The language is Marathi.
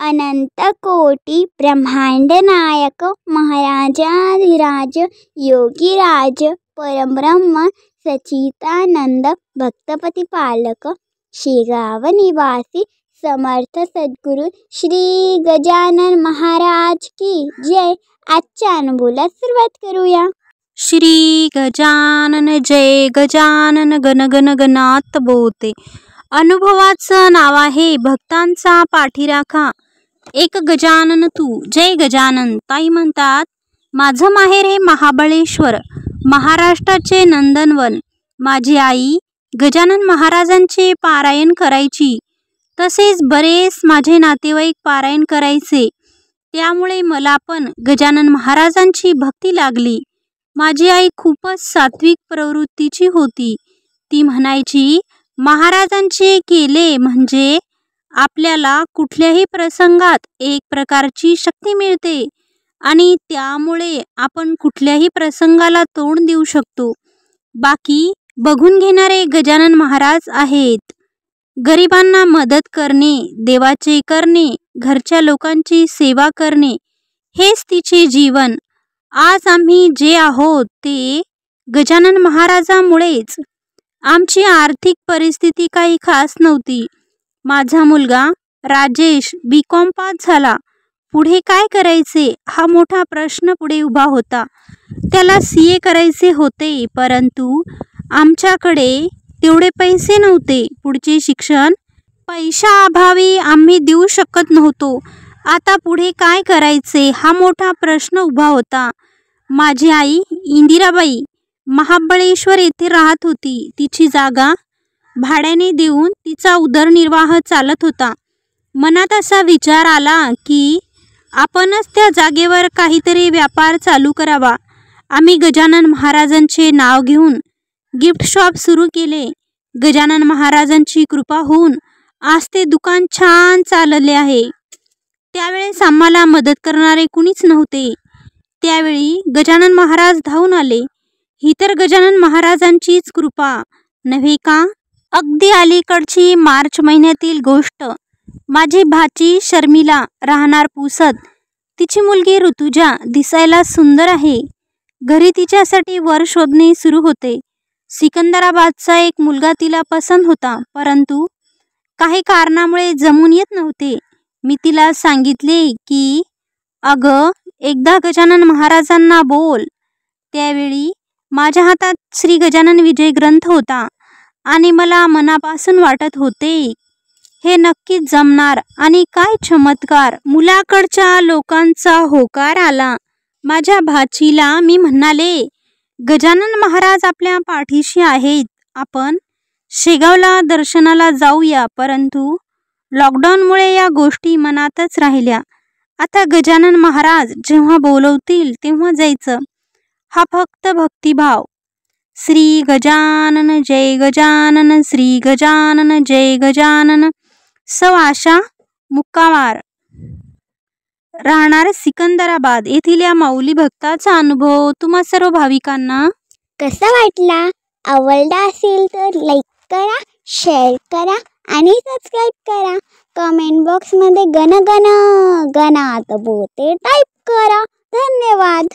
अनंत कोटी ब्रह्मांड नायक महाराजाधिराज योगीराज परब्रह्म सच्चिदानंद भक्तपती पालक शेगाव निवासी समर्थ सद्गुरू श्री गजानन महाराज की जय। आजच्या अनुभवाला सुरुवात करूया। श्री गजानन जय गजानन गण गण गणात बोलते। अनुभवाचं नाव आहे भक्तांचा पाठीराखा। एक गजानन तू जय गजानन। ताई म्हणतात, माझं माहेर हे महाबळेश्वर, महाराष्ट्राचे नंदनवन। माझी आई गजानन महाराजांचे पारायण करायची, तसेच बरेच माझे नातेवाईक पारायण करायचे। त्यामुळे मला पण गजानन महाराजांची भक्ती लागली। माझी आई खूपच सात्विक प्रवृत्तीची होती। ती म्हणायची, महाराजांचे केले म्हणजे आपल्याला कुठल्याही प्रसंगात एक प्रकारची शक्ती मिळते आणि त्यामुळे आपण कुठल्याही प्रसंगाला तोंड देऊ शकतो। बाकी बघून घेणारे गजानन महाराज आहेत। गरिबांना मदत करणे, देवाचे करणे, घरच्या लोकांची सेवा करणे, हेच तिचे जीवन। आज आम्ही जे आहोत ते गजानन महाराजांमुळेच। आमची आर्थिक परिस्थिती काही खास नव्हती। माझा मुलगा राजेश B.Com पास झाला। पुढे काय करायचे हा मोठा प्रश्न पुढे उभा होता। त्याला CA करायचे होते, परंतु आमच्याकडे तेवढे पैसे नव्हते। पुढचे शिक्षण पैशाअभावी आम्ही देऊ शकत नव्हतो। आता पुढे काय करायचे हा मोठा प्रश्न उभा होता। माझी आई इंदिराबाई महाबळेश्वर येथे राहत होती। तिची जागा भाड्याने देऊन तिचा उदरनिर्वाह चालत होता। मनात असा विचार आला की आपणच त्या जागेवर काहीतरी व्यापार चालू करावा। आम्ही गजानन महाराजांचे नाव घेऊन गिफ्ट शॉप सुरू केले। गजानन महाराजांची कृपा होऊन आज ते दुकान छान चालले आहे। त्यावेळेस आम्हाला मदत करणारे कुणीच नव्हते। त्यावेळी गजानन महाराज धावून आले। ही तर गजानन महाराजांचीच कृपा नव्हे का? अगदी अलीकडची मार्च महिन्यातील गोष्ट। माझी भाची शर्मिला राहणार पुसद, तिची मुलगी ऋतुजा दिसायला सुंदर आहे। घरी तिच्यासाठी वर शोधणे सुरू होते। सिकंदराबादचा एक मुलगा तिला पसंत होता, परंतु काही कारणामुळे जमून येत नव्हते। मी तिला सांगितले की अगं एकदा गजानन महाराजांना बोल। त्यावेळी माझ्या हातात श्री गजानन विजय ग्रंथ होता आणि मला मनापासून वाटत होते हे नक्कीच जमणार। आणि काय चमत्कार, मुलाकडच्या लोकांचा होकार आला। माझ्या भाचीला मी म्हणाले, गजानन महाराज आपल्या पाठीशी आहेत, आपण शेगावला दर्शनाला जाऊया। परंतु लॉकडाऊनमुळे या गोष्टी मनातच राहिल्या। आता गजानन महाराज जेव्हा बोलवतील तेव्हा जायचं, हा फक्त भक्तिभाव। श्री गजानन जय गजानन, श्री गजानन जय गजानन। सौ आशा मुक्कामार राहणार सिकंदराबाद येथील या माऊली भक्ताचा अनुभव तुम्हा सर्व भाविकांना कसा वाटला? आवडला असेल तर लाईक करा, शेअर करा आणि सबस्क्राईब करा। कमेंट बॉक्समध्ये गण गण गणात बोलते टाईप करा। धन्यवाद।